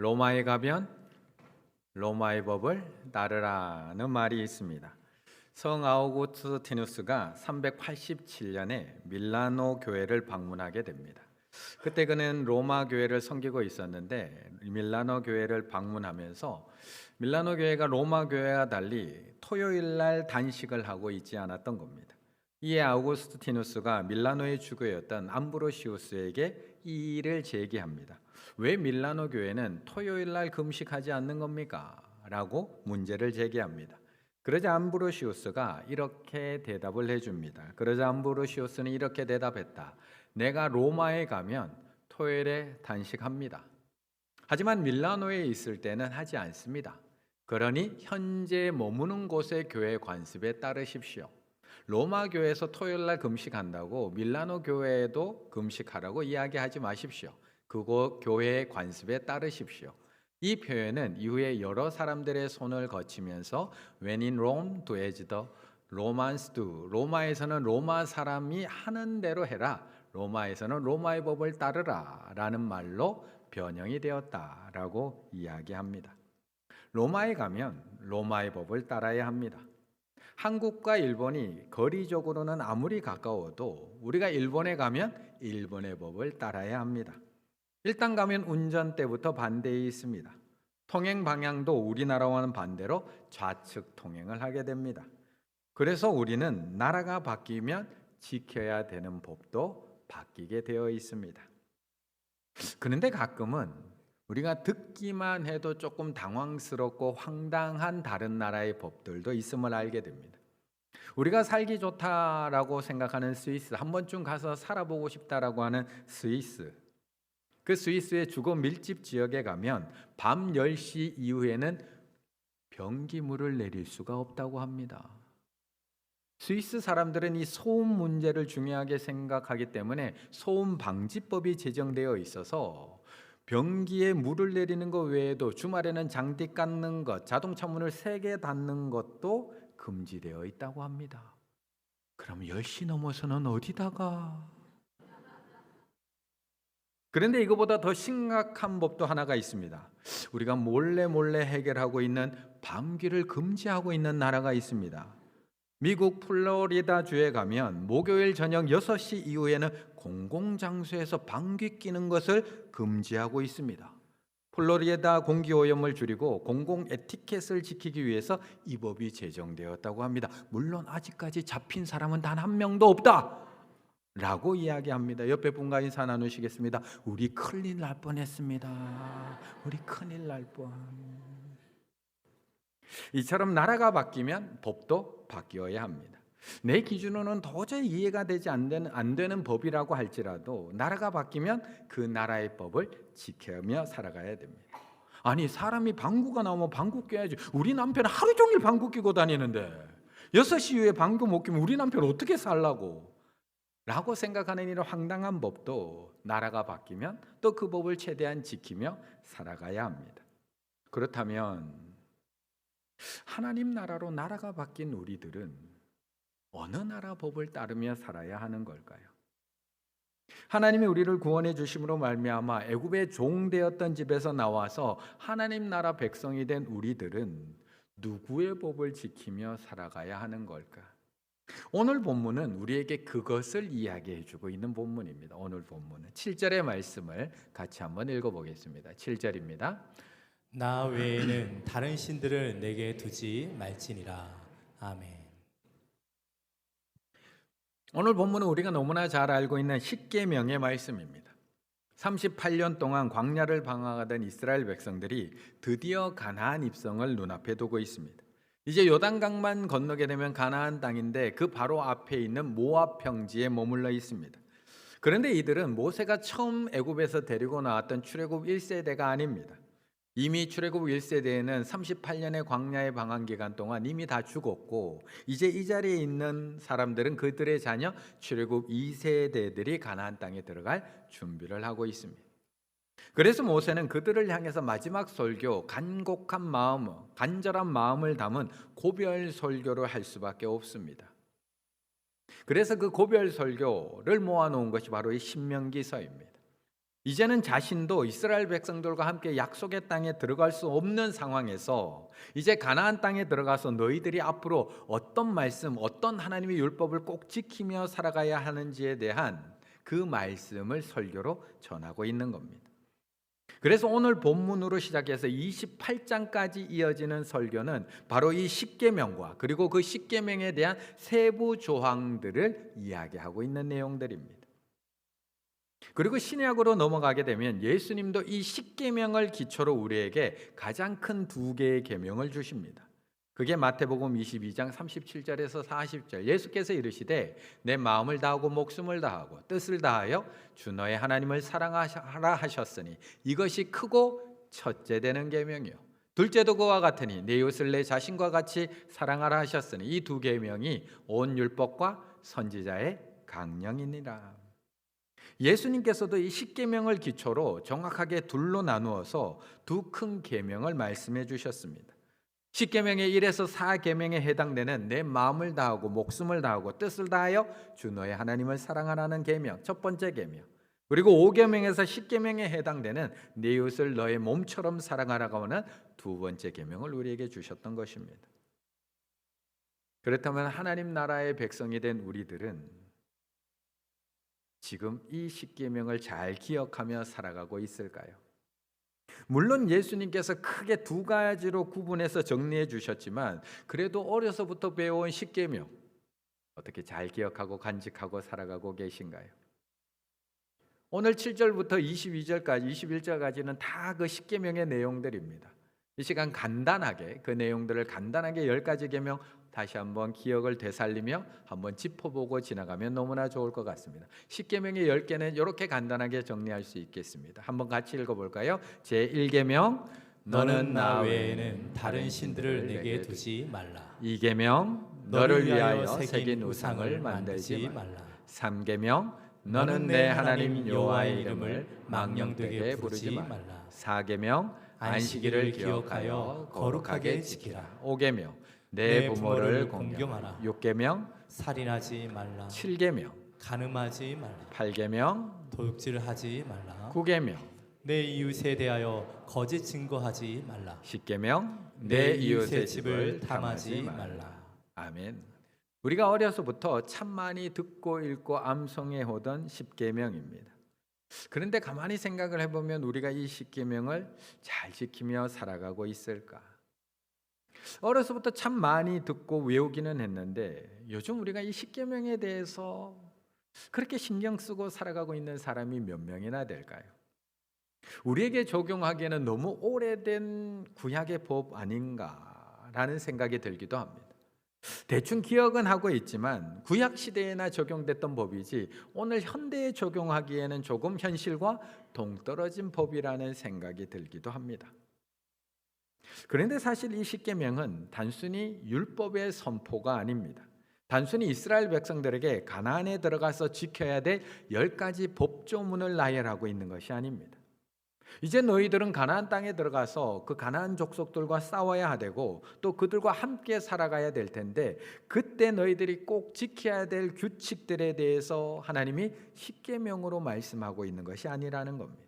로마에 가면 로마의 법을 따르라는 말이 있습니다. 성 아우구스티누스가 387년에 밀라노 교회를 방문하게 됩니다. 그때 그는 로마 교회를 섬기고 있었는데 밀라노 교회를 방문하면서 밀라노 교회가 로마 교회와 달리 토요일 날 단식을 하고 있지 않았던 겁니다. 이에 아우구스티누스가 밀라노의 주교였던 암브로시우스에게 이 일을 제기합니다. 왜 밀라노 교회는 토요일 날 금식하지 않는 겁니까? 라고 문제를 제기합니다. 그러자 암브로시우스가 이렇게 대답을 해줍니다. 그러자 암브로시우스는 이렇게 대답했다. 내가 로마에 가면 토요일에 단식합니다. 하지만 밀라노에 있을 때는 하지 않습니다. 그러니 현재 머무는 곳의 교회 관습에 따르십시오. 로마 교회에서 토요일 날 금식한다고 밀라노 교회에도 금식하라고 이야기하지 마십시오. 그곳 교회의 관습에 따르십시오. 이 표현은 이후에 여러 사람들의 손을 거치면서 When in Rome, do as the Romans do. 로마에서는 로마 사람이 하는 대로 해라. 로마에서는 로마의 법을 따르라 라는 말로 변형이 되었다라고 이야기합니다. 로마에 가면 로마의 법을 따라야 합니다. 한국과 일본이 거리적으로는 아무리 가까워도 우리가 일본에 가면 일본의 법을 따라야 합니다. 일단 가면 운전대부터 반대에 있습니다. 통행 방향도 우리나라와는 반대로 좌측 통행을 하게 됩니다. 그래서 우리는 나라가 바뀌면 지켜야 되는 법도 바뀌게 되어 있습니다. 그런데 가끔은 우리가 듣기만 해도 조금 당황스럽고 황당한 다른 나라의 법들도 있음을 알게 됩니다. 우리가 살기 좋다라고 생각하는 스위스, 한 번쯤 가서 살아보고 싶다라고 하는 스위스, 그 스위스의 주거 밀집 지역에 가면 밤 10시 이후에는 변기물을 내릴 수가 없다고 합니다. 스위스 사람들은 이 소음 문제를 중요하게 생각하기 때문에 소음 방지법이 제정되어 있어서 변기에 물을 내리는 것 외에도 주말에는 장디 깎는 것, 자동차 문을 3개 닫는 것도 금지되어 있다고 합니다. 그럼 10시 넘어서는 어디다가? 그런데 이거보다 더 심각한 법도 하나가 있습니다. 우리가 몰래 해결하고 있는 방귀를 금지하고 있는 나라가 있습니다. 미국 플로리다 주에 가면 목요일 저녁 6시 이후에는 공공장소에서 방귀 뀌는 것을 금지하고 있습니다. 플로리다 공기오염을 줄이고 공공 에티켓을 지키기 위해서 이 법이 제정되었다고 합니다. 물론 아직까지 잡힌 사람은 단 한 명도 없다 라고 이야기합니다. 옆에 분과 인사 나누시겠습니다. 우리 큰일 날 뻔했습니다. 우리 큰일 날 뻔. 이처럼 나라가 바뀌면 법도 바뀌어야 합니다. 내 기준으로는 도저히 이해가 되지 안 되는 법이라고 할지라도 나라가 바뀌면 그 나라의 법을 지키며 살아가야 됩니다. 아니 사람이 방구가 나오면 방구 껴야지. 우리 남편은 하루 종일 방구 끼고 다니는데 6시 이후에 방구 못 끼면 우리 남편 어떻게 살라고? 라고 생각하는 이런 황당한 법도 나라가 바뀌면 또 그 법을 최대한 지키며 살아가야 합니다. 그렇다면 하나님 나라로 나라가 바뀐 우리들은 어느 나라 법을 따르며 살아야 하는 걸까요? 하나님이 우리를 구원해 주심으로 말미암아 애굽의 종되었던 집에서 나와서 하나님 나라 백성이 된 우리들은 누구의 법을 지키며 살아가야 하는 걸까? 오늘 본문은 우리에게 그것을 이야기해 주고 있는 본문입니다. 오늘 본문은 7절의 말씀을 같이 한번 읽어보겠습니다. 7절입니다. 나 외에는 다른 신들을 내게 두지 말지니라. 아멘. 오늘 본문은 우리가 너무나 잘 알고 있는 십계명의 말씀입니다. 38년 동안 광야를 방황하던 이스라엘 백성들이 드디어 가나안 입성을 눈앞에 두고 있습니다. 이제 요단강만 건너게 되면 가나안 땅인데 그 바로 앞에 있는 모압 평지에 머물러 있습니다. 그런데 이들은 모세가 처음 애굽에서 데리고 나왔던 출애굽 1세대가 아닙니다. 이미 출애굽 1세대에는 38년의 광야의 방황 기간 동안 이미 다 죽었고 이제 이 자리에 있는 사람들은 그들의 자녀 출애굽 2세대들이 가나안 땅에 들어갈 준비를 하고 있습니다. 그래서 모세는 그들을 향해서 마지막 설교, 간곡한 마음, 간절한 마음을 담은 고별 설교를 할 수밖에 없습니다. 그래서 그 고별 설교를 모아놓은 것이 바로 이 신명기서입니다. 이제는 자신도 이스라엘 백성들과 함께 약속의 땅에 들어갈 수 없는 상황에서 이제 가나안 땅에 들어가서 너희들이 앞으로 어떤 말씀, 어떤 하나님의 율법을 꼭 지키며 살아가야 하는지에 대한 그 말씀을 설교로 전하고 있는 겁니다. 그래서 오늘 본문으로 시작해서 28장까지 이어지는 설교는 바로 이 십계명과 그리고 그 십계명에 대한 세부 조항들을 이야기하고 있는 내용들입니다. 그리고 신약으로 넘어가게 되면 예수님도 이 십계명을 기초로 우리에게 가장 큰 두 개의 계명을 주십니다. 그게 마태복음 22장 37절에서 40절. 예수께서 이르시되 내 마음을 다하고 목숨을 다하고 뜻을 다하여 주 너의 하나님을 사랑하라 하셨으니 이것이 크고 첫째 되는 계명이요 둘째도 그와 같으니 내 이웃을 내 자신과 같이 사랑하라 하셨으니 이 두 계명이 온 율법과 선지자의 강령이니라. 예수님께서도 이 십계명을 기초로 정확하게 둘로 나누어서 두 큰 계명을 말씀해 주셨습니다. 십계명의 1에서 4계명에 해당되는 내 마음을 다하고 목숨을 다하고 뜻을 다하여 주 너의 하나님을 사랑하라는 계명, 첫 번째 계명. 그리고 5계명에서 10계명에 해당되는 내 이웃을 너의 몸처럼 사랑하라고 하는 두 번째 계명을 우리에게 주셨던 것입니다. 그렇다면 하나님 나라의 백성이 된 우리들은 지금 이 십계명을 잘 기억하며 살아가고 있을까요? 물론 예수님께서 크게 두 가지로 구분해서 정리해 주셨지만 그래도 어려서부터 배워온 십계명 어떻게 잘 기억하고 간직하고 살아가고 계신가요? 오늘 7절부터 22절까지 21절까지는 다 그 십계명의 내용들입니다. 이 시간 간단하게 그 내용들을 간단하게 10가지 계명 다시 한번 기억을 되살리며 한번 짚어보고 지나가면 너무나 좋을 것 같습니다. 십계명의 10개는 이렇게 간단하게 정리할 수 있겠습니다. 한번 같이 읽어볼까요? 제1계명 너는 나 외에는 다른 신들을 내게 두지 말라. 2계명 너를 위하여 새긴 우상을 만들지 말라. 3계명 너는 내 하나님 여호와의 이름을 망령되게 부르지 말라. 4계명 안식일을 기억하여 거룩하게 지키라. 5계명 내 부모를 공경하라. 6계명 살인하지 말라. 7계명 간음하지 말라. 8계명 도둑질하지 말라. 9계명 내 이웃에 대하여 거짓 증거하지 말라. 10계명 내 이웃의 집을 탐하지 말라. 아멘. 우리가 어려서부터 참 많이 듣고 읽고 암송해 오던 십계명입니다. 그런데 가만히 생각을 해보면 우리가 이 십계명을 잘 지키며 살아가고 있을까? 어려서부터 참 많이 듣고 외우기는 했는데 요즘 우리가 이 십계명에 대해서 그렇게 신경 쓰고 살아가고 있는 사람이 몇 명이나 될까요? 우리에게 적용하기에는 너무 오래된 구약의 법 아닌가라는 생각이 들기도 합니다. 대충 기억은 하고 있지만 구약 시대에나 적용됐던 법이지 오늘 현대에 적용하기에는 조금 현실과 동떨어진 법이라는 생각이 들기도 합니다. 그런데 사실 이 십계명은 단순히 율법의 선포가 아닙니다. 단순히 이스라엘 백성들에게 가나안에 들어가서 지켜야 될 10가지 법조문을 나열하고 있는 것이 아닙니다. 이제 너희들은 가나안 땅에 들어가서 그 가나안 족속들과 싸워야 되고 또 그들과 함께 살아가야 될 텐데 그때 너희들이 꼭 지켜야 될 규칙들에 대해서 하나님이 십계명으로 말씀하고 있는 것이 아니라는 겁니다.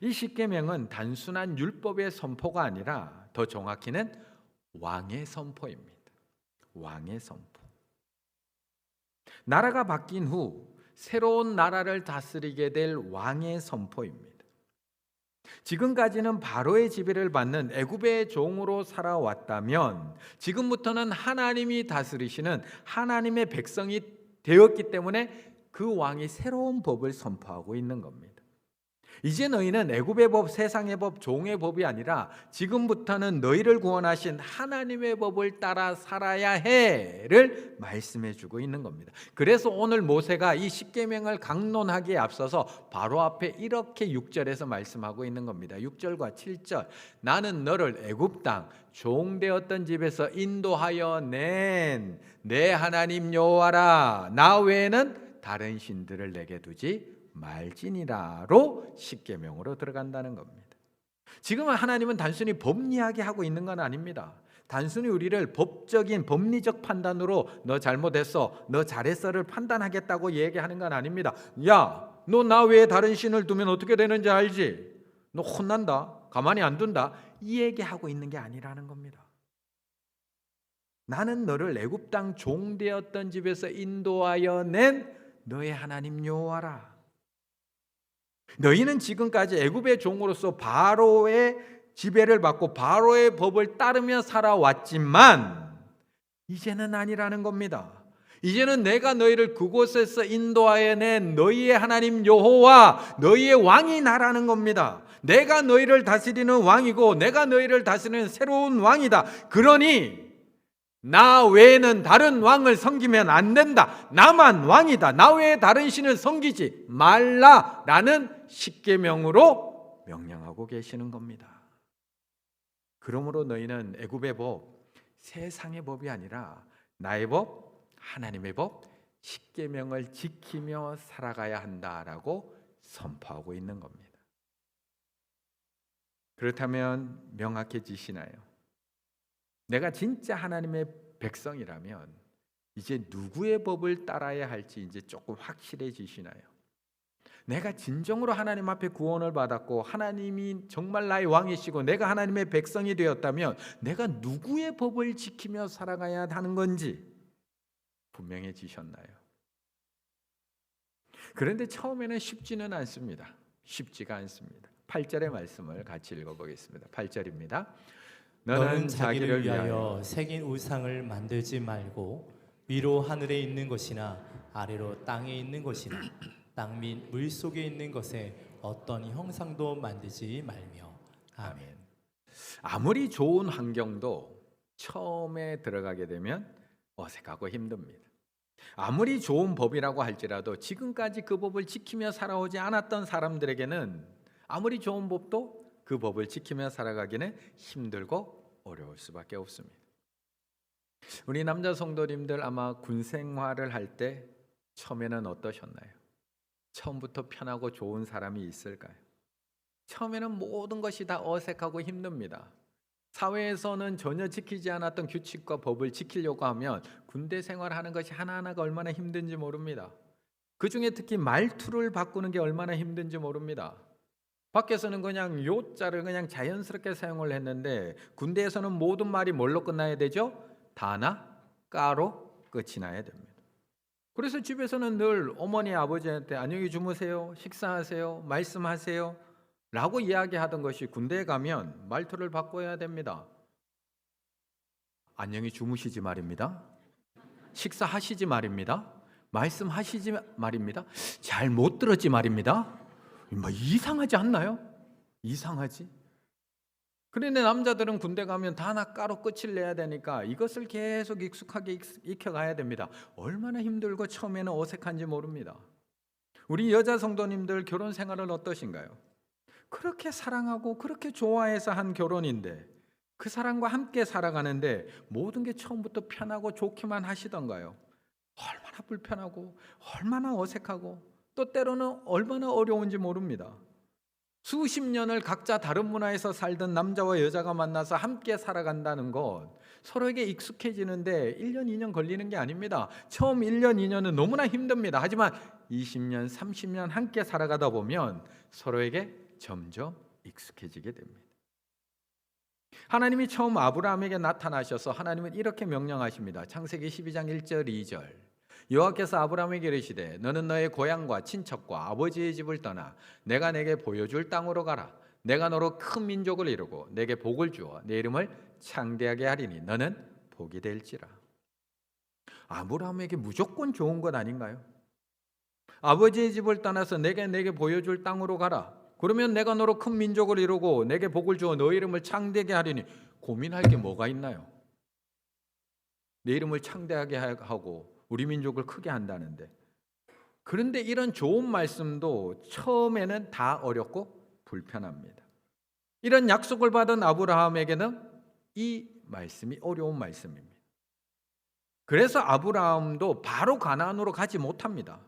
이 십계명은 단순한 율법의 선포가 아니라 더 정확히는 왕의 선포입니다. 왕의 선포. 나라가 바뀐 후 새로운 나라를 다스리게 될 왕의 선포입니다. 지금까지는 바로의 지배를 받는 애굽의 종으로 살아왔다면 지금부터는 하나님이 다스리시는 하나님의 백성이 되었기 때문에 그 왕이 새로운 법을 선포하고 있는 겁니다. 이제 너희는 애굽의 법, 세상의 법, 종의 법이 아니라 지금부터는 너희를 구원하신 하나님의 법을 따라 살아야 해를 말씀해 주고 있는 겁니다. 그래서 오늘 모세가 이 십계명을 강론하기에 앞서서 바로 앞에 이렇게 6절에서 말씀하고 있는 겁니다. 6절과 7절 나는 너를 애굽 땅 종되었던 집에서 인도하여 낸 내 하나님 여호와라 나 외에는 다른 신들을 내게 두지 말지니라로 십계명으로 들어간다는 겁니다. 지금은 하나님은 단순히 법 이야기하고 있는 건 아닙니다. 단순히 우리를 법적인 법리적 판단으로 너 잘못했어, 너 잘했어를 판단하겠다고 얘기하는 건 아닙니다. 야, 너 나 외에 다른 신을 두면 어떻게 되는지 알지? 너 혼난다, 가만히 안 둔다, 이 얘기하고 있는 게 아니라는 겁니다. 나는 너를 애굽 땅 종되었던 집에서 인도하여 낸 너의 하나님 여호와라. 너희는 지금까지 애굽의 종으로서 바로의 지배를 받고 바로의 법을 따르며 살아왔지만 이제는 아니라는 겁니다. 이제는 내가 너희를 그곳에서 인도하여 낸 너희의 하나님 여호와, 너희의 왕이 나라는 겁니다. 내가 너희를 다스리는 왕이고 내가 너희를 다스리는 새로운 왕이다. 그러니 나 외에는 다른 왕을 섬기면 안 된다. 나만 왕이다. 나 외에 다른 신을 섬기지 말라라는 십계명으로 명령하고 계시는 겁니다. 그러므로 너희는 애굽의 법, 세상의 법이 아니라 나의 법, 하나님의 법, 십계명을 지키며 살아가야 한다라고 선포하고 있는 겁니다. 그렇다면 명확해지시나요? 내가 진짜 하나님의 백성이라면 이제 누구의 법을 따라야 할지 이제 조금 확실해지시나요? 내가 진정으로 하나님 앞에 구원을 받았고 하나님이 정말 나의 왕이시고 내가 하나님의 백성이 되었다면 내가 누구의 법을 지키며 살아가야 하는 건지 분명해지셨나요? 그런데 처음에는 쉽지는 않습니다. 쉽지가 않습니다. 8절의 말씀을 같이 읽어보겠습니다. 8절입니다. 너는 자기를 위하여 새긴 우상을 만들지 말고 위로 하늘에 있는 것이나 아래로 땅에 있는 것이나 땅 및 물 속에 있는 것에 어떤 형상도 만들지 말며. 아멘. 아무리 좋은 환경도 처음에 들어가게 되면 어색하고 힘듭니다. 아무리 좋은 법이라고 할지라도 지금까지 그 법을 지키며 살아오지 않았던 사람들에게는 아무리 좋은 법도 그 법을 지키며 살아가기는 힘들고 어려울 수밖에 없습니다. 우리 남자 성도님들 아마 군 생활을 할 때 처음에는 어떠셨나요? 처음부터 편하고 좋은 사람이 있을까요? 처음에는 모든 것이 다 어색하고 힘듭니다. 사회에서는 전혀 지키지 않았던 규칙과 법을 지키려고 하면 군대 생활하는 것이 하나하나가 얼마나 힘든지 모릅니다. 그 중에 특히 말투를 바꾸는 게 얼마나 힘든지 모릅니다. 밖에서는 그냥 요자를 그냥 자연스럽게 사용을 했는데 군대에서는 모든 말이 뭘로 끝나야 되죠? 다나, 까로 끝이 나야 됩니다. 그래서 집에서는 늘 어머니 아버지한테 안녕히 주무세요, 식사하세요, 말씀하세요 라고 이야기하던 것이 군대에 가면 말투를 바꿔야 됩니다. 안녕히 주무시지 말입니다. 식사하시지 말입니다. 말씀하시지 말입니다. 잘 못 들었지 말입니다. 뭐 이상하지 않나요? 이상하지? 그런데 남자들은 군대 가면 다나 까로 끝을 내야 되니까 이것을 계속 익숙하게 익혀가야 됩니다. 얼마나 힘들고 처음에는 어색한지 모릅니다. 우리 여자 성도님들 결혼 생활은 어떠신가요? 그렇게 사랑하고 그렇게 좋아해서 한 결혼인데 그 사람과 함께 살아가는데 모든 게 처음부터 편하고 좋기만 하시던가요? 얼마나 불편하고 얼마나 어색하고 또 때로는 얼마나 어려운지 모릅니다. 수십 년을 각자 다른 문화에서 살던 남자와 여자가 만나서 함께 살아간다는 것 서로에게 익숙해지는데 1년, 2년 걸리는 게 아닙니다. 처음 1년, 2년은 너무나 힘듭니다. 하지만 20년, 30년 함께 살아가다 보면 서로에게 점점 익숙해지게 됩니다. 하나님이 처음 아브라함에게 나타나셔서 하나님은 이렇게 명령하십니다. 창세기 12장 1절 2절 여호와께서 아브라함에게 이르시되 너는 너의 고향과 친척과 아버지의 집을 떠나 내가 내게 보여줄 땅으로 가라. 내가 너로 큰 민족을 이루고 내게 복을 주어 내 이름을 창대하게 하리니 너는 복이 될지라. 아브라함에게 무조건 좋은 것 아닌가요? 아버지의 집을 떠나서 내게 보여줄 땅으로 가라. 그러면 내가 너로 큰 민족을 이루고 내게 복을 주어 너 이름을 창대하게 하리니 고민할 게 뭐가 있나요? 내 이름을 창대하게 하고 우리 민족을 크게 한다는데. 그런데 이런 좋은 말씀도 처음에는 다 어렵고 불편합니다. 이런 약속을 받은 아브라함에게는 이 말씀이 어려운 말씀입니다. 그래서 아브라함도 바로 가나안으로 가지 못합니다.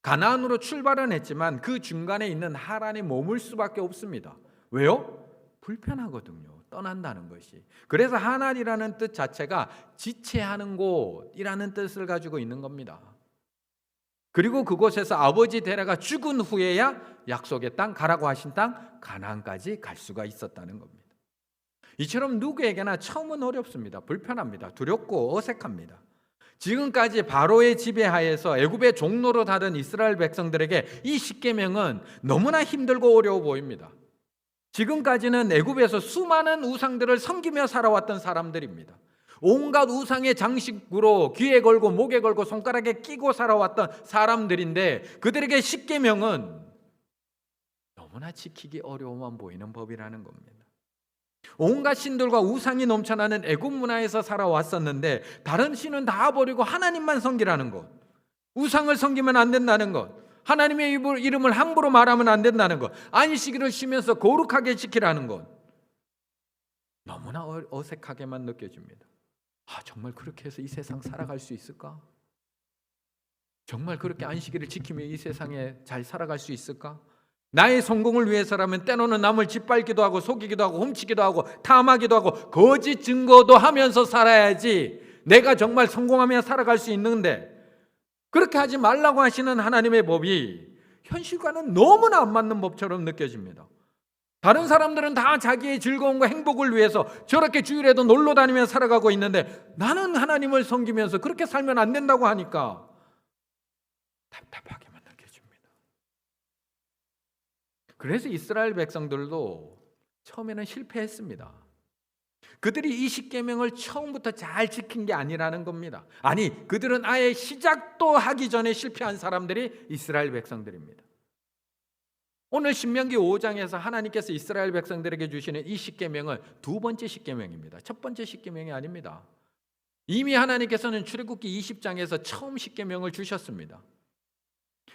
가나안으로 출발은 했지만 그 중간에 있는 하란에 머물 수밖에 없습니다. 왜요? 불편하거든요. 떠난다는 것이. 그래서 하나님이라는 뜻 자체가 지체하는 곳이라는 뜻을 가지고 있는 겁니다. 그리고 그곳에서 아버지 데라가 죽은 후에야 약속의 땅, 가라고 하신 땅 가나안까지 갈 수가 있었다는 겁니다. 이처럼 누구에게나 처음은 어렵습니다. 불편합니다. 두렵고 어색합니다. 지금까지 바로의 지배하에서 애굽의 종로로 다른 이스라엘 백성들에게 이 십계명은 너무나 힘들고 어려워 보입니다. 지금까지는 애굽에서 수많은 우상들을 섬기며 살아왔던 사람들입니다. 온갖 우상의 장식으로 귀에 걸고 목에 걸고 손가락에 끼고 살아왔던 사람들인데 그들에게 십계명은 너무나 지키기 어려워만 보이는 법이라는 겁니다. 온갖 신들과 우상이 넘쳐나는 애굽 문화에서 살아왔었는데 다른 신은 다 버리고 하나님만 섬기라는 것, 우상을 섬기면 안 된다는 것, 하나님의 이름을 함부로 말하면 안 된다는 것, 안식일을 쉬면서 거룩하게 지키라는 것, 너무나 어색하게만 느껴집니다. 정말 그렇게 해서 이 세상 살아갈 수 있을까? 정말 그렇게 안식일을 지키며 이 세상에 잘 살아갈 수 있을까? 나의 성공을 위해서라면 때로는 남을 짓밟기도 하고 속이기도 하고 훔치기도 하고 탐하기도 하고 거짓 증거도 하면서 살아야지 내가 정말 성공하며 살아갈 수 있는데, 그렇게 하지 말라고 하시는 하나님의 법이 현실과는 너무나 안 맞는 법처럼 느껴집니다. 다른 사람들은 다 자기의 즐거움과 행복을 위해서 저렇게 주일에도 놀러 다니며 살아가고 있는데 나는 하나님을 섬기면서 그렇게 살면 안 된다고 하니까 답답하게만 느껴집니다. 그래서 이스라엘 백성들도 처음에는 실패했습니다. 그들이 이 십계명을 처음부터 잘 지킨 게 아니라는 겁니다. 아니, 그들은 아예 시작도 하기 전에 실패한 사람들이 이스라엘 백성들입니다. 오늘 신명기 5장에서 하나님께서 이스라엘 백성들에게 주시는 이 십계명은 두 번째 십계명입니다. 첫 번째 십계명이 아닙니다. 이미 하나님께서는 출애굽기 20장에서 처음 십계명을 주셨습니다.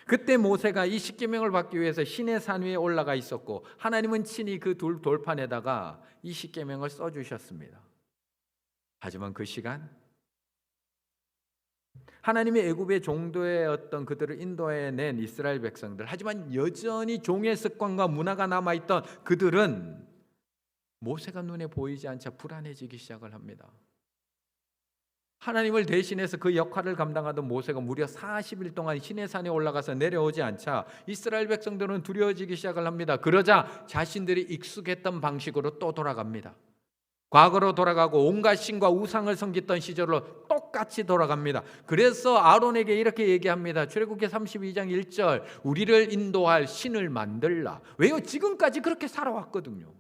그때 모세가 이 십계명을 받기 위해서 시내 산 위에 올라가 있었고 하나님은 친히 그 돌판에다가 이 십계명을 써주셨습니다. 하지만 그 시간 하나님의 애굽의 종도의 어떤 그들을 인도해낸 이스라엘 백성들, 하지만 여전히 종의 습관과 문화가 남아있던 그들은 모세가 눈에 보이지 않자 불안해지기 시작을 합니다. 하나님을 대신해서 그 역할을 감당하던 모세가 무려 40일 동안 시내산에 올라가서 내려오지 않자 이스라엘 백성들은 두려워지기 시작을 합니다. 그러자 자신들이 익숙했던 방식으로 또 돌아갑니다. 과거로 돌아가고 온갖 신과 우상을 섬겼던 시절로 똑같이 돌아갑니다. 그래서 아론에게 이렇게 얘기합니다. 출애굽기 32장 1절, 우리를 인도할 신을 만들라. 왜요? 지금까지 그렇게 살아왔거든요.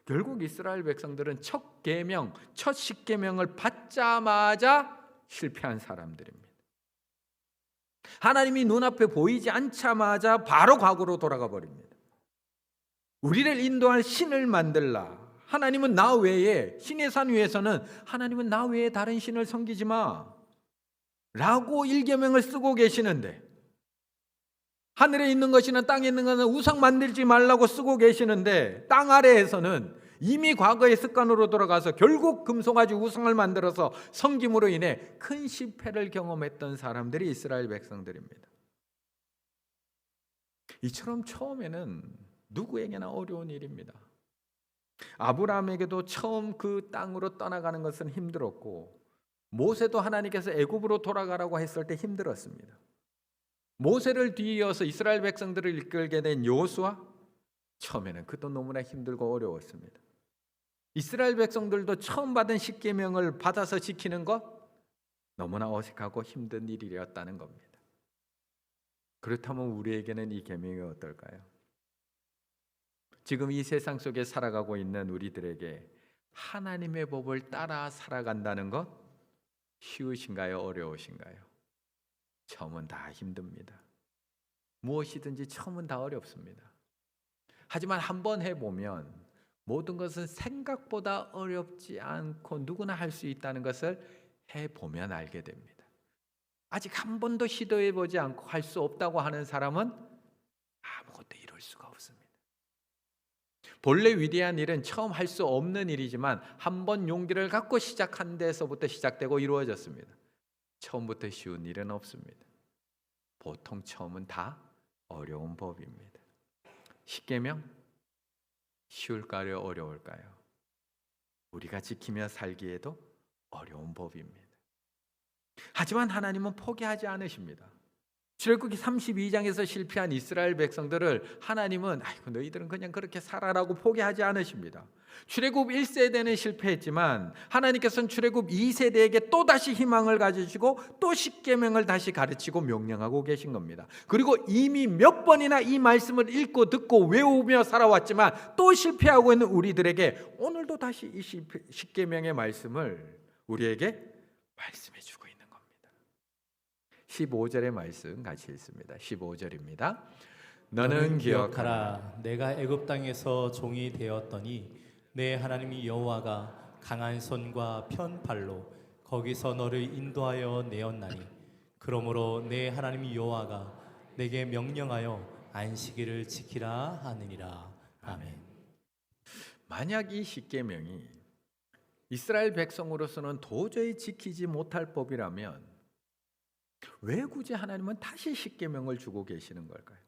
결국 이스라엘 백성들은 첫 계명, 첫 십계명을 받자마자 실패한 사람들입니다. 하나님이 눈앞에 보이지 않자마자 바로 과거로 돌아가 버립니다. 우리를 인도할 신을 만들라. 하나님은 나 외에, 신의 산 위에서는 하나님은 나 외에 다른 신을 섬기지 마 라고 일계명을 쓰고 계시는데, 하늘에 있는 것이나 땅에 있는 것은 우상 만들지 말라고 쓰고 계시는데 땅 아래에서는 이미 과거의 습관으로 돌아가서 결국 금송아지 우상을 만들어서 섬김으로 인해 큰 실패를 경험했던 사람들이 이스라엘 백성들입니다. 이처럼 처음에는 누구에게나 어려운 일입니다. 아브라함에게도 처음 그 땅으로 떠나가는 것은 힘들었고, 모세도 하나님께서 애굽으로 돌아가라고 했을 때 힘들었습니다. 모세를 뒤이어서 이스라엘 백성들을 이끌게 된 여호수아, 처음에는 그도 너무나 힘들고 어려웠습니다. 이스라엘 백성들도 처음 받은 십계명을 받아서 지키는 것 너무나 어색하고 힘든 일이었다는 겁니다. 그렇다면 우리에게는 이 계명이 어떨까요? 지금 이 세상 속에 살아가고 있는 우리들에게 하나님의 법을 따라 살아간다는 것 쉬우신가요? 어려우신가요? 처음은 다 힘듭니다. 무엇이든지 처음은 다 어렵습니다. 하지만 한번 해보면 모든 것은 생각보다 어렵지 않고 누구나 할 수 있다는 것을 해보면 알게 됩니다. 아직 한 번도 시도해보지 않고 할 수 없다고 하는 사람은 아무것도 이룰 수가 없습니다. 본래 위대한 일은 처음 할 수 없는 일이지만 한 번 용기를 갖고 시작한 데서부터 시작되고 이루어졌습니다. 처음부터 쉬운 일은 없습니다. 보통 처음은 다 어려운 법입니다. 십계명 쉬울까요? 어려울까요? 우리가 지키며 살기에도 어려운 법입니다. 하지만 하나님은 포기하지 않으십니다. 출애굽기 32장에서 실패한 이스라엘 백성들을 하나님은 아이고 너희들은 그냥 그렇게 살아라고 포기하지 않으십니다. 출애굽 1세대는 실패했지만 하나님께서는 출애굽 2세대에게 또다시 희망을 가지시고 또 십계명을 다시 가르치고 명령하고 계신 겁니다. 그리고 이미 몇 번이나 이 말씀을 읽고 듣고 외우며 살아왔지만 또 실패하고 있는 우리들에게 오늘도 다시 이 십계명의 말씀을 우리에게 말씀해 주고 있는 겁니다. 15절의 말씀 같이 읽습니다. 15절입니다. 너는 기억하라. 내가 애굽 땅에서 종이 되었더니 내 하나님 여호와가 강한 손과 편 팔로 거기서 너를 인도하여 내었나니 그러므로 내 하나님 여호와가 내게 명령하여 안식일을 지키라 하느니라. 아멘. 만약 이 십계명이 이스라엘 백성으로서는 도저히 지키지 못할 법이라면 왜 굳이 하나님은 다시 십계명을 주고 계시는 걸까요?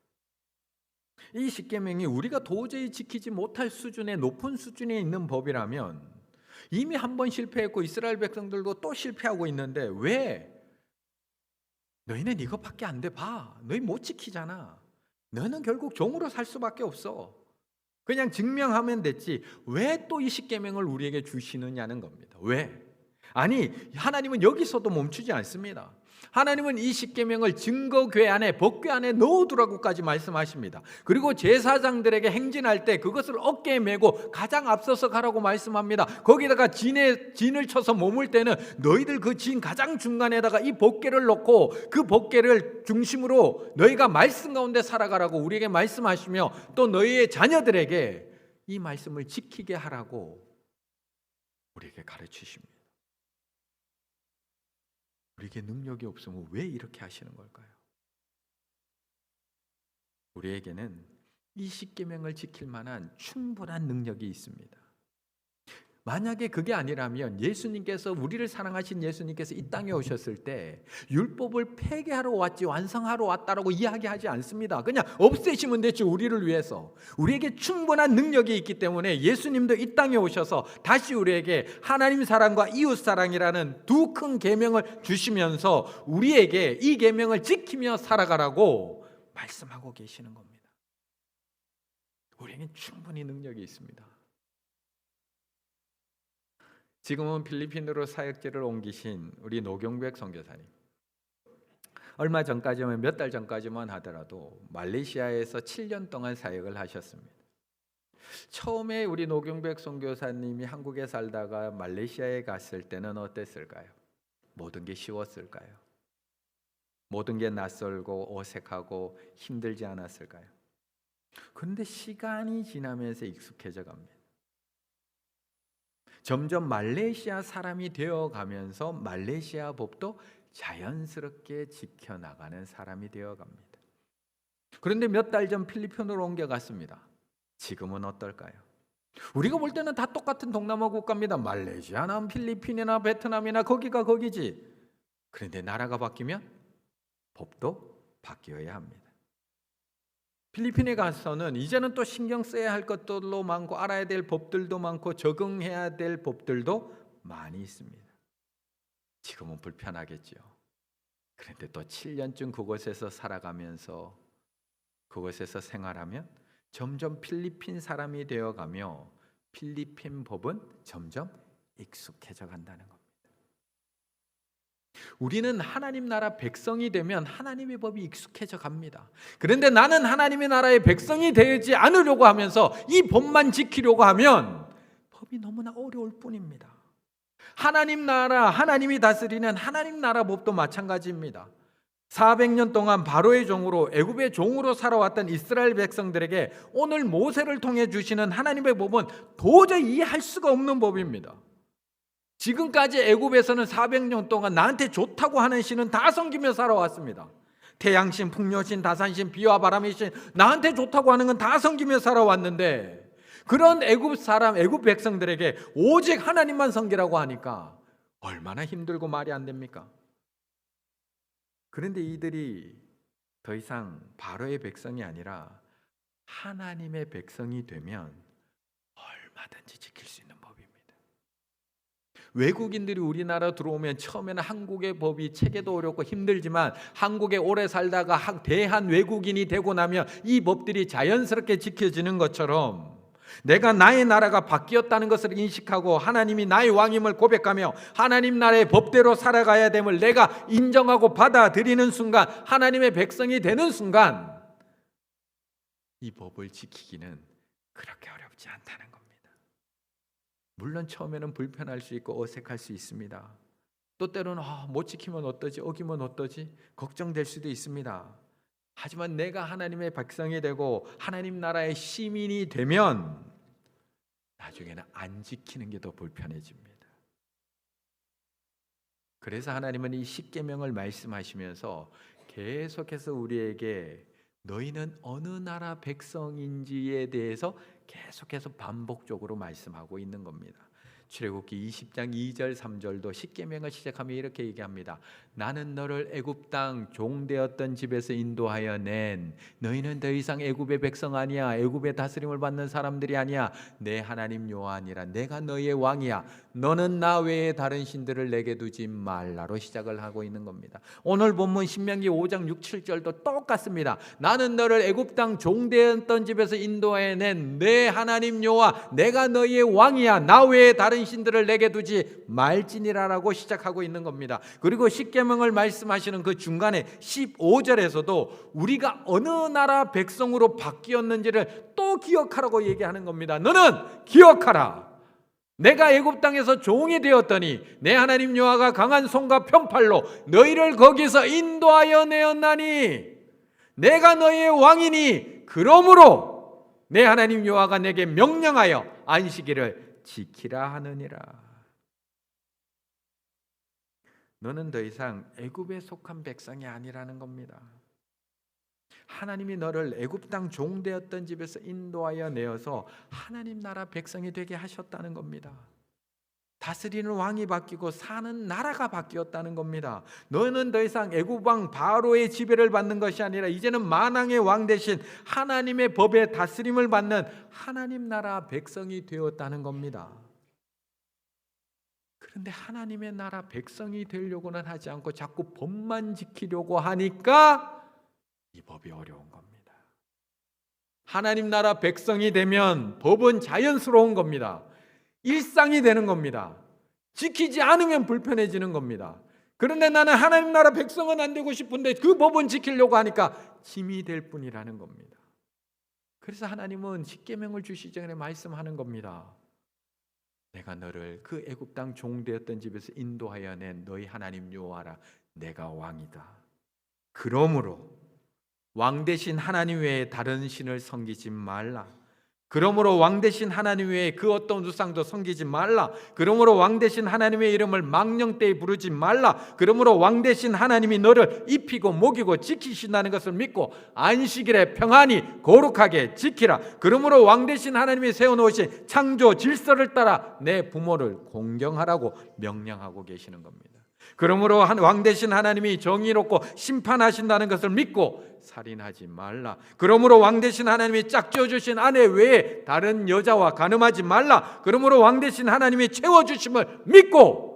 이 십계명이 우리가 도저히 지키지 못할 수준의 높은 수준에 있는 법이라면 이미 한 번 실패했고 이스라엘 백성들도 또 실패하고 있는데 왜 너희는 이것밖에 안 돼 봐. 너희 못 지키잖아. 너는 결국 종으로 살 수밖에 없어. 그냥 증명하면 됐지. 왜 또 이 십계명을 우리에게 주시느냐는 겁니다. 왜? 아니 하나님은 여기서도 멈추지 않습니다. 하나님은 이 십계명을 증거궤 안에 법궤 안에 넣어두라고까지 말씀하십니다. 그리고 제사장들에게 행진할 때 그것을 어깨에 메고 가장 앞서서 가라고 말씀합니다. 거기다가 진을 쳐서 머물 때는 너희들 그 진 가장 중간에다가 이 법궤를 놓고 그 법궤를 중심으로 너희가 말씀 가운데 살아가라고 우리에게 말씀하시며 또 너희의 자녀들에게 이 말씀을 지키게 하라고 우리에게 가르치십니다. 우리에게 능력이 없으면 왜 이렇게 하시는 걸까요? 우리에게는 이 십계명을 지킬 만한 충분한 능력이 있습니다. 만약에 그게 아니라면 예수님께서 우리를 사랑하신 예수님께서 이 땅에 오셨을 때 율법을 폐기하러 왔지 완성하러 왔다라고 이야기하지 않습니다. 그냥 없애시면 됐지 우리를 위해서. 우리에게 충분한 능력이 있기 때문에 예수님도 이 땅에 오셔서 다시 우리에게 하나님 사랑과 이웃 사랑이라는 두 큰 계명을 주시면서 우리에게 이 계명을 지키며 살아가라고 말씀하고 계시는 겁니다. 우리에겐 충분히 능력이 있습니다. 지금은 필리핀으로 사역지를 옮기신 우리 노경백 선교사님, 얼마 전까지만 몇 달 전까지만 하더라도 말레이시아에서 7년 동안 사역을 하셨습니다. 처음에 우리 노경백 선교사님이 한국에 살다가 말레이시아에 갔을 때는 어땠을까요? 모든 게 쉬웠을까요? 모든 게 낯설고 어색하고 힘들지 않았을까요? 그런데 시간이 지나면서 익숙해져 갑니다. 점점 말레이시아 사람이 되어가면서 말레이시아 법도 자연스럽게 지켜나가는 사람이 되어갑니다. 그런데 몇 달 전 필리핀으로 옮겨갔습니다. 지금은 어떨까요? 우리가 볼 때는 다 똑같은 동남아 국가입니다. 말레이시아나 필리핀이나 베트남이나 거기가 거기지. 그런데 나라가 바뀌면 법도 바뀌어야 합니다. 필리핀에 가서는 이제는 또 신경 써야 할 것들도 많고 알아야 될 법들도 많고 적응해야 될 법들도 많이 있습니다. 지금은 불편하겠죠. 그런데 또 7년쯤 그곳에서 살아가면서 그곳에서 생활하면 점점 필리핀 사람이 되어가며 필리핀 법은 점점 익숙해져 간다는 겁니다. 우리는 하나님 나라 백성이 되면 하나님의 법이 익숙해져 갑니다. 그런데 나는 하나님의 나라의 백성이 되지 않으려고 하면서 이 법만 지키려고 하면 법이 너무나 어려울 뿐입니다. 하나님 나라, 하나님이 다스리는 하나님 나라 법도 마찬가지입니다. 400년 동안 바로의 종으로 애굽의 종으로 살아왔던 이스라엘 백성들에게 오늘 모세를 통해 주시는 하나님의 법은 도저히 이해할 수가 없는 법입니다. 지금까지 애굽에서는 400년 동안 나한테 좋다고 하는 신은 다 섬기며 살아왔습니다. 태양신, 풍요신, 다산신, 비와 바람의 신, 나한테 좋다고 하는 건 다 섬기며 살아왔는데 그런 애굽 사람, 애굽 백성들에게 오직 하나님만 섬기라고 하니까 얼마나 힘들고 말이 안 됩니까? 그런데 이들이 더 이상 바로의 백성이 아니라 하나님의 백성이 되면 얼마든지 지킬 수 있는 법입니다. 외국인들이 우리나라 들어오면 처음에는 한국의 법이 체계도 어렵고 힘들지만 한국에 오래 살다가 대한 외국인이 되고 나면 이 법들이 자연스럽게 지켜지는 것처럼 내가 나의 나라가 바뀌었다는 것을 인식하고 하나님이 나의 왕임을 고백하며 하나님 나라의 법대로 살아가야 됨을 내가 인정하고 받아들이는 순간, 하나님의 백성이 되는 순간 이 법을 지키기는 그렇게 어렵지 않다는 겁니다. 물론 처음에는 불편할 수 있고 어색할 수 있습니다. 또 때로는 못 지키면 어떠지? 어기면 어떠지? 걱정될 수도 있습니다. 하지만 내가 하나님의 백성이 되고 하나님 나라의 시민이 되면 나중에는 안 지키는 게 더 불편해집니다. 그래서 하나님은 이 십계명을 말씀하시면서 계속해서 우리에게 너희는 어느 나라 백성인지에 대해서 계속해서 반복적으로 말씀하고 있는 겁니다. 출애굽기 20장 2절 3절도 십계명을 시작하며 이렇게 얘기합니다. 나는 너를 애굽 땅 종되었던 집에서 인도하여 낸 너희는 더 이상 애굽의 백성 아니야. 애굽의 다스림을 받는 사람들이 아니야. 내 하나님 여호와 아니라 내가 너희의 왕이야. 너는 나 외에 다른 신들을 내게 두지 말라로 시작을 하고 있는 겁니다. 오늘 본문 신명기 5장 6, 7절도 똑같습니다. 나는 너를 애굽 땅 종되었던 집에서 인도하여 낸 내 하나님 여호와 내가 너희의 왕이야. 나 외에 다른 신들을 내게 두지 말지니라라고 시작하고 있는 겁니다. 그리고 십계명을 말씀하시는 그 중간에 15절에서도 우리가 어느 나라 백성으로 바뀌었는지를 또 기억하라고 얘기하는 겁니다. 너는 기억하라. 내가 애굽 땅에서 종이 되었더니 내 하나님 여호와가 강한 손과 편팔로 너희를 거기서 인도하여 내었나니 내가 너희의 왕이니 그러므로 내 하나님 여호와가 내게 명령하여 안식일을 지키라 하느니라. 너는 더 이상 애굽에 속한 백성이 아니라는 겁니다. 하나님이 너를 애굽 땅 종되었던 집에서 인도하여 내어서 하나님 나라 백성이 되게 하셨다는 겁니다. 다스리는 왕이 바뀌고 사는 나라가 바뀌었다는 겁니다. 너는 더 이상 애굽 왕 바로의 지배를 받는 것이 아니라 이제는 만왕의 왕 대신 하나님의 법에 다스림을 받는 하나님 나라 백성이 되었다는 겁니다. 그런데 하나님의 나라 백성이 되려고는 하지 않고 자꾸 법만 지키려고 하니까 이 법이 어려운 겁니다. 하나님 나라 백성이 되면 법은 자연스러운 겁니다. 일상이 되는 겁니다. 지키지 않으면 불편해지는 겁니다. 그런데 나는 하나님 나라 백성은 안 되고 싶은데 그 법은 지키려고 하니까 짐이 될 뿐이라는 겁니다. 그래서 하나님은 십계명을 주시기 전에 말씀하는 겁니다. 내가 너를 그 애굽 땅 종되었던 집에서 인도하여 낸 너희 하나님 여호와라. 내가 왕이다. 그러므로 왕 대신 하나님 외에 다른 신을 섬기지 말라. 그러므로 왕 대신 하나님 외에 그 어떤 우상도 섬기지 말라. 그러므로 왕 대신 하나님의 이름을 망령되이 부르지 말라. 그러므로 왕 대신 하나님이 너를 입히고 먹이고 지키신다는 것을 믿고 안식일에 평안히 거룩하게 지키라. 그러므로 왕 대신 하나님이 세워놓으신 창조 질서를 따라 내 부모를 공경하라고 명령하고 계시는 겁니다. 그러므로 왕 대신 하나님이 정의롭고 심판하신다는 것을 믿고 살인하지 말라. 그러므로 왕 대신 하나님이 짝지어 주신 아내 외에 다른 여자와 간음하지 말라. 그러므로 왕 대신 하나님이 채워주심을 믿고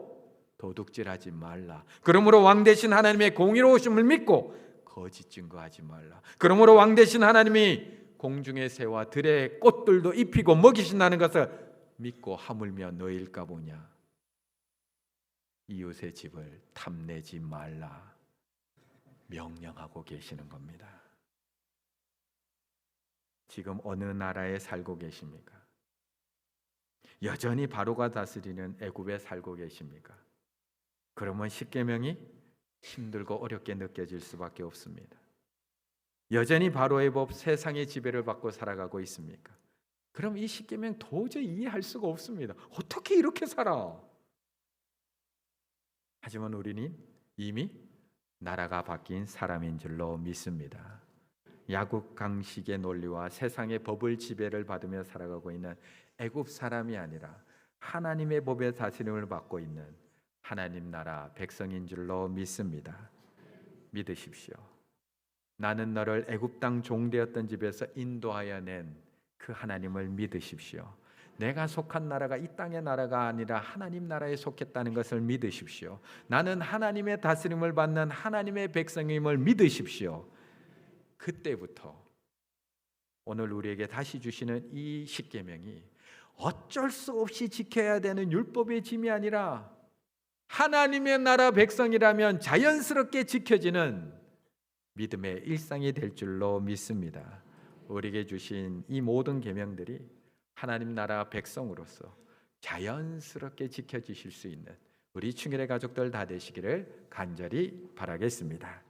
도둑질하지 말라. 그러므로 왕 대신 하나님의 공의로우심을 믿고 거짓 증거하지 말라. 그러므로 왕 대신 하나님이 공중의 새와 들의 꽃들도 입히고 먹이신다는 것을 믿고 하물며 너일까 보냐. 이웃의 집을 탐내지 말라 명령하고 계시는 겁니다. 지금 어느 나라에 살고 계십니까? 여전히 바로가 다스리는 애굽에 살고 계십니까? 그러면 십계명이 힘들고 어렵게 느껴질 수밖에 없습니다. 여전히 바로의 법 세상의 지배를 받고 살아가고 있습니까? 그럼 이 십계명 도저히 이해할 수가 없습니다. 어떻게 이렇게 살아? 하지만 우리는 이미 나라가 바뀐 사람인 줄로 믿습니다. 야국강식의 논리와 세상의 법을 지배를 받으며 살아가고 있는 애굽 사람이 아니라 하나님의 법의 다스림을 받고 있는 하나님 나라 백성인 줄로 믿습니다. 믿으십시오. 나는 너를 애굽 땅 종되었던 집에서 인도하여 낸 그 하나님을 믿으십시오. 내가 속한 나라가 이 땅의 나라가 아니라 하나님 나라에 속했다는 것을 믿으십시오. 나는 하나님의 다스림을 받는 하나님의 백성임을 믿으십시오. 그때부터 오늘 우리에게 다시 주시는 이 십계명이 어쩔 수 없이 지켜야 되는 율법의 짐이 아니라 하나님의 나라 백성이라면 자연스럽게 지켜지는 믿음의 일상이 될 줄로 믿습니다. 우리에게 주신 이 모든 계명들이 하나님 나라 백성으로서 자연스럽게 지켜지실 수 있는 우리 충일의 가족들 다 되시기를 간절히 바라겠습니다.